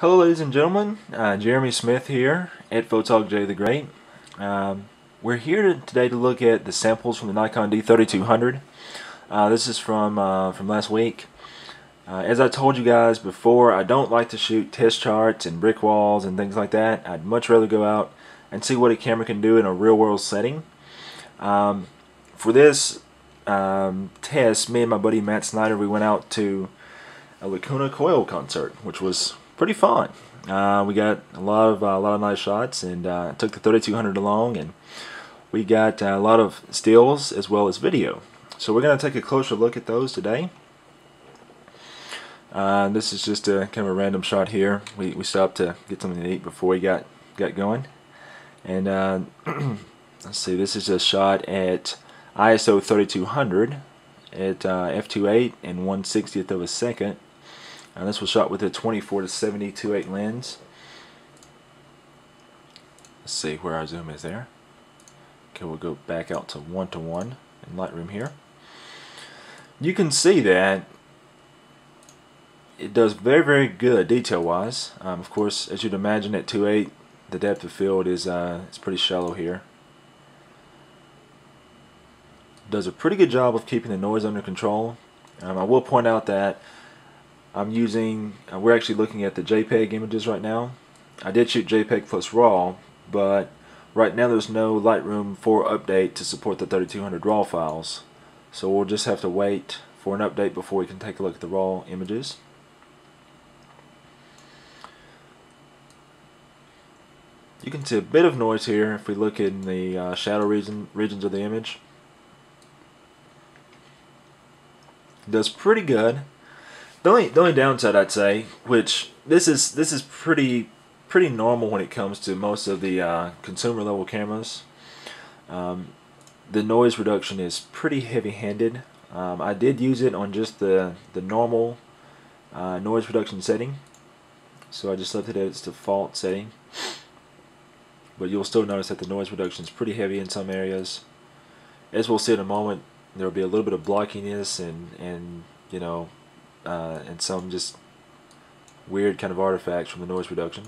Hello ladies and gentlemen, Jeremy Smith here at Photog J the Great. We're here today to look at the samples from the Nikon D3200. This is from last week. As I told you guys before, I don't like to shoot test charts and brick walls and things like that. I'd much rather go out and see what a camera can do in a real world setting. For this test, me and my buddy Matt Snyder, we went out to a Lacuna Coil concert, which was pretty fun. We got a lot of nice shots, and took the 3200 along, and we got a lot of stills as well as video. So we're going to take a closer look at those today. This is just a kind of a random shot here. We stopped to get something to eat before we got going, and let's see. This is a shot at ISO 3200 at f2.8 and 1/60th of a second. This was shot with a 24-70 2.8 lens. Let's see where our zoom is there. Okay, we'll go back out to 1:1 in Lightroom here. You can see that it does very good detail wise. Of course, as you'd imagine at 2.8, the depth of field is it's pretty shallow here. Does a pretty good job of keeping the noise under control. I will point out that I'm using, we're actually looking at the JPEG images right now. I did shoot JPEG plus RAW, but right now there's no Lightroom 4 update to support the 3200 RAW files. So we'll just have to wait for an update before we can take a look at the RAW images. You can see a bit of noise here if we look in the shadow regions of the image. It does pretty good. The only downside I'd say, which this is pretty normal when it comes to most of the consumer level cameras, the noise reduction is pretty heavy-handed. I did use it on just the normal noise reduction setting, so I just left it at its default setting. But you'll still notice that the noise reduction is pretty heavy in some areas. As we'll see in a moment, there will be a little bit of blockiness and you know, and some just weird kind of artifacts from the noise reduction.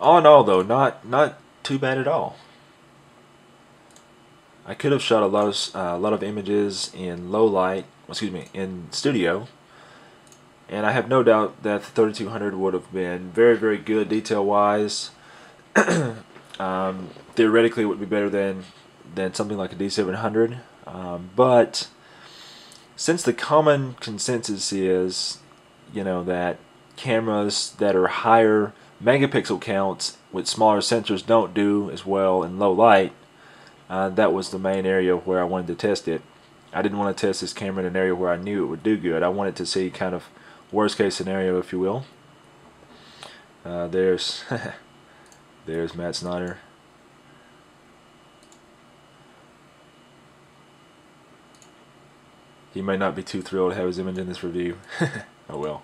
All in all, though, not too bad at all. I could have shot a lot of images in low light, in studio, and I have no doubt that the 3200 would have been very good detail wise. Theoretically, it would be better than something like a D700, but since the common consensus is, you know, that cameras that are higher megapixel counts with smaller sensors don't do as well in low light, that was the main area where I wanted to test it. I didn't want to test this camera in an area where I knew it would do good. I wanted to see kind of worst case scenario, if you will. There's there's Matt Snyder. He may not be too thrilled to have his image in this review. Oh well.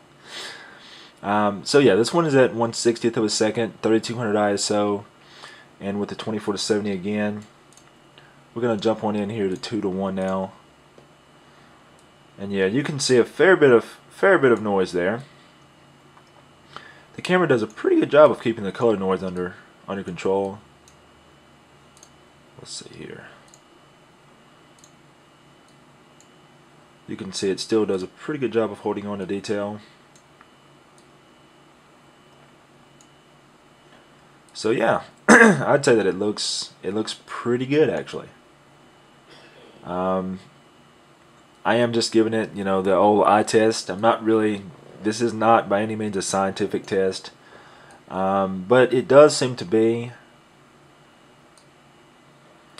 So yeah, this one is at 1/60th of a second, 3200 ISO, and with the 24-70 again. We're gonna jump on in here to 2:1 now, and yeah, you can see a fair bit of noise there. The camera does a pretty good job of keeping the color noise under control. Let's see here. You can see it still does a pretty good job of holding on to detail. So yeah, I'd say that it looks pretty good actually. I am just giving it, you know, the old eye test. I'm not really. This is not by any means a scientific test, but it does seem to be.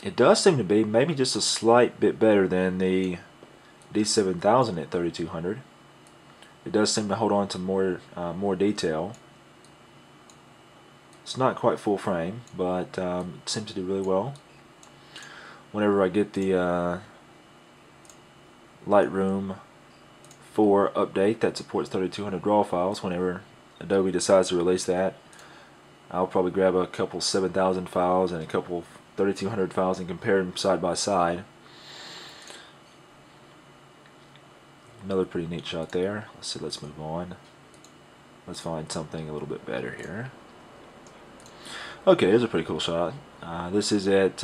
It does seem to be maybe just a slight bit better than the D7000 at 3200. It does seem to hold on to more detail. It's not quite full frame, but it seems to do really well. Whenever I get the Lightroom 4 update that supports 3200 RAW files, whenever Adobe decides to release that, I'll probably grab a couple 7000 files and a couple 3200 files and compare them side by side. Another pretty neat shot there. Let's move on. Let's find something a little bit better here. Okay, here's a pretty cool shot. This is at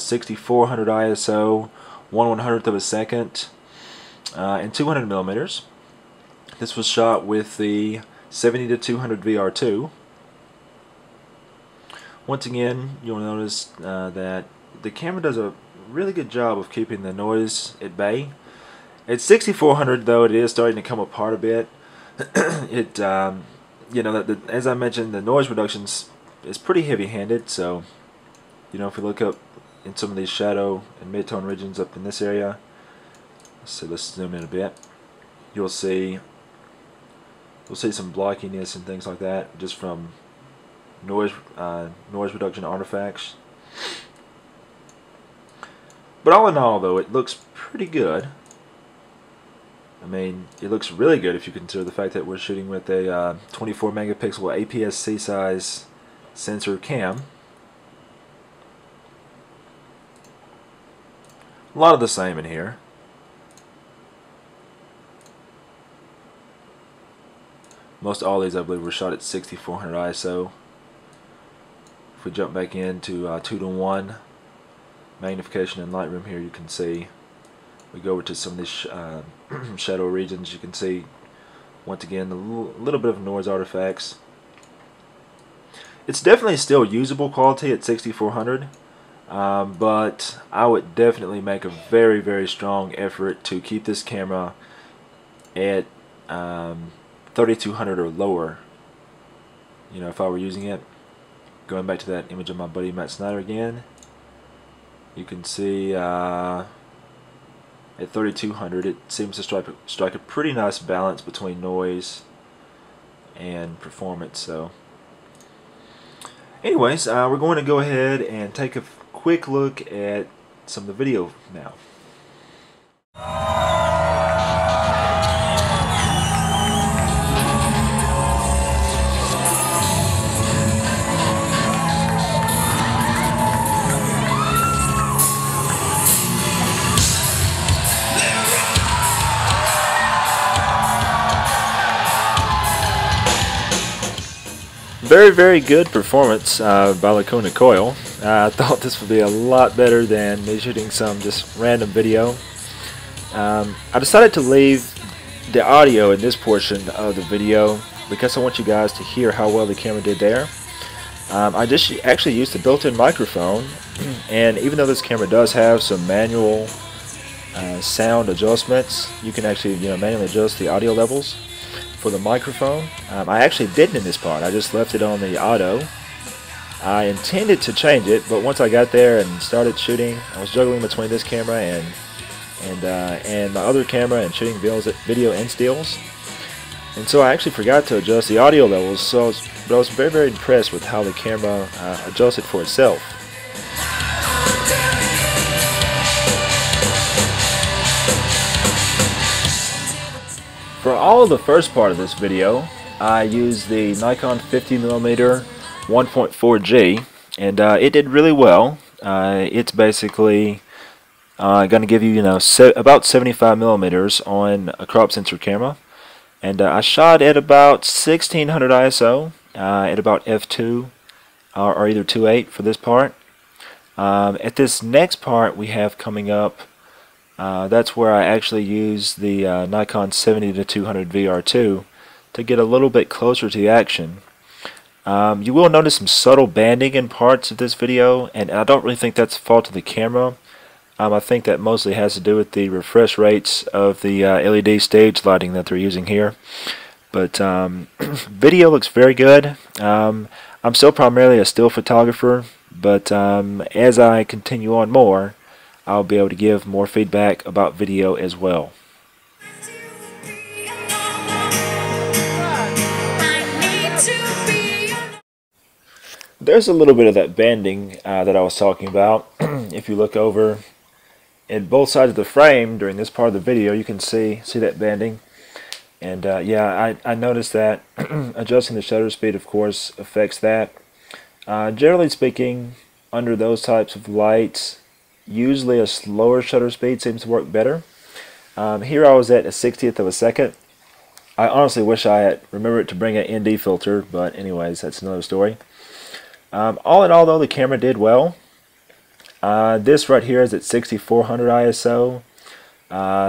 6400 ISO, 1/100th of a second, and 200 millimeters. This was shot with the 70-200 VR2. Once again, you'll notice that the camera does a really good job of keeping the noise at bay. At 6400 though, it is starting to come apart a bit. You know, as I mentioned, the noise reduction is pretty heavy-handed. So, you know, if we look up in some of these shadow and mid-tone regions up in this area, so let's zoom in a bit. You'll see some blockiness and things like that just from noise reduction artifacts. But all in all, though, it looks pretty good. I mean, it looks really good if you consider the fact that we're shooting with a 24 megapixel APS-C size sensor cam. A lot of the same in here. Most all these, I believe, were shot at 6400 ISO. If we jump back into 2:1 magnification in Lightroom here, you can see we go over to some of these shadow regions. You can see once again a little bit of noise artifacts. It's definitely still usable quality at 6400, but I would definitely make a very, very strong effort to keep this camera at 3200 or lower. You know, if I were using it. Going back to that image of my buddy Matt Snyder again, you can see at 3200 it seems to strike a pretty nice balance between noise and performance. So anyways, we're going to go ahead and take a quick look at some of the video now. Very, very good performance by Lacuna Coil. I thought this would be a lot better than me shooting some just random video. I decided to leave the audio in this portion of the video because I want you guys to hear how well the camera did there. I just actually used the built-in microphone, and even though this camera does have some manual sound adjustments, you can actually manually adjust the audio levels for the microphone. I actually didn't in this part. I just left it on the auto. I intended to change it, but once I got there and started shooting, I was juggling between this camera and my other camera and shooting video and stills, and so I actually forgot to adjust the audio levels. But I was very, very impressed with how the camera adjusted for itself. For all of the first part of this video, I used the Nikon 50mm 1.4G, and it did really well. It's basically going to give you, about 75 millimeters on a crop sensor camera, and I shot at about 1600 ISO at about f2 or either 2.8 for this part. At this next part we have coming up, that's where I actually use the Nikon 70-200 VR2 to get a little bit closer to the action. You will notice some subtle banding in parts of this video, and I don't really think that's the fault of the camera. I think that mostly has to do with the refresh rates of the LED stage lighting that they're using here. But video looks very good. I'm still primarily a still photographer, but as I continue on more, I'll be able to give more feedback about video as well. There's a little bit of that banding that I was talking about. If you look over at both sides of the frame during this part of the video, you can see that banding. And yeah, I noticed that adjusting the shutter speed, of course, affects that. Generally speaking, under those types of lights, usually a slower shutter speed seems to work better. Here I was at a 60th of a second, I honestly wish I had remembered to bring an ND filter, but anyways, that's another story. All in all, though, the camera did well. This right here is at 6400 ISO.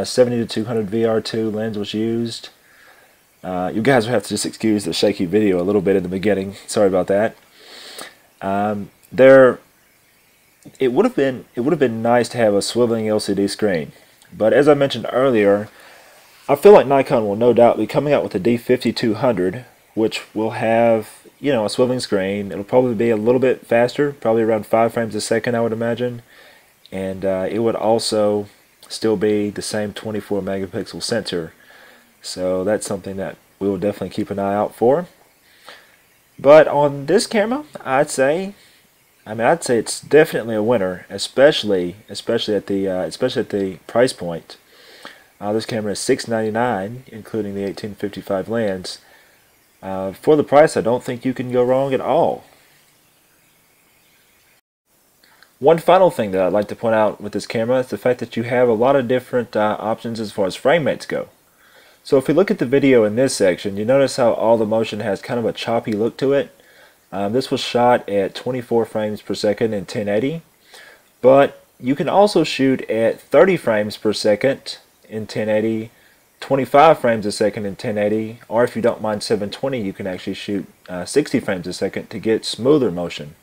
70 to 200 VR2 lens was used. You guys will have to just excuse the shaky video a little bit in the beginning. Sorry about that. It would have been nice to have a swiveling LCD screen, but as I mentioned earlier, I feel like Nikon will no doubt be coming out with the D5200, which will have, you know, a swiveling screen. It'll probably be a little bit faster, probably around 5 frames a second, I would imagine, and it would also still be the same 24 megapixel sensor. So that's something that we will definitely keep an eye out for. But on this camera, I'd say it's definitely a winner, especially at the price point. This camera is $699, including the 1855 lens. For the price, I don't think you can go wrong at all. One final thing that I'd like to point out with this camera is the fact that you have a lot of different options as far as frame rates go. So if we look at the video in this section, you notice how all the motion has kind of a choppy look to it. This was shot at 24 frames per second in 1080, but you can also shoot at 30 frames per second in 1080, 25 frames a second in 1080, or if you don't mind 720, you can actually shoot 60 frames a second to get smoother motion.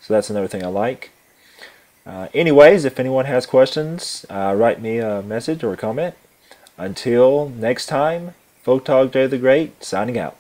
So that's another thing I like. Anyways, if anyone has questions, write me a message or a comment. Until next time, Photog J the Great, signing out.